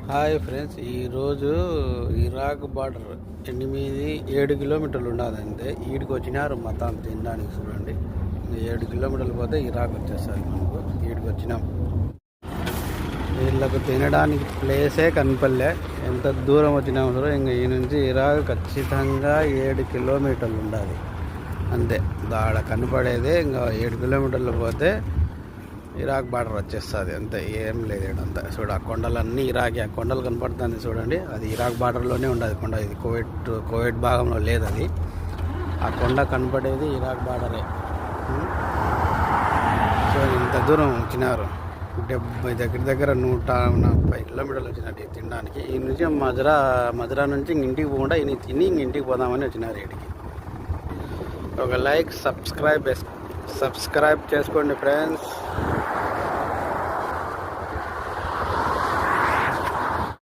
Hi friends, ఈరోజు Iraq border 7 కిలోమీటర్లు ఉండదంటే ఈడికి వచ్చినారు మతాన్ని తినడానికి. చూడండి, 7 కిలోమీటర్లు పోతే ఇరాక్ వచ్చేస్తుంది. మనకు ఈడికి వచ్చినాం. వీళ్ళకు తినడానికి ప్లేసే కనపల్లే. ఎంత దూరం వచ్చినాము చూడ. ఇంకా ఈ నుంచి ఇరాక్ ఖచ్చితంగా 7 కిలోమీటర్లు ఉండాలి అంతే. దాడ కనపడేదే ఇంకా 7 కిలోమీటర్లు పోతే ఇరాక్ బార్డర్ వచ్చేస్తుంది అంతే. ఏం లేదు ఇడంతా. చూడ ఆ కొండలన్నీ ఇరాక్, ఆ కొండలు కనపడుతుంది చూడండి, అది ఇరాక్ బార్డర్లోనే ఉండదు కొండ. ఇది కోవిడ్ భాగంలో లేదు అది. ఆ కొండ కనపడేది ఇరాక్ బార్డరే. సో ఇంత దూరం వచ్చినారు. 70 దగ్గర 140 కిలోమీటర్లు వచ్చినట్టు తినడానికి. ఈ నుంచి మజరా నుంచి ఇంటికి పోకుండా ఇని తిని ఇంటికి పోదామని వచ్చినారు ఇక్కడికి. ఒక లైక్ సబ్స్క్రైబ్ చేసుకోండి ఫ్రెండ్స్.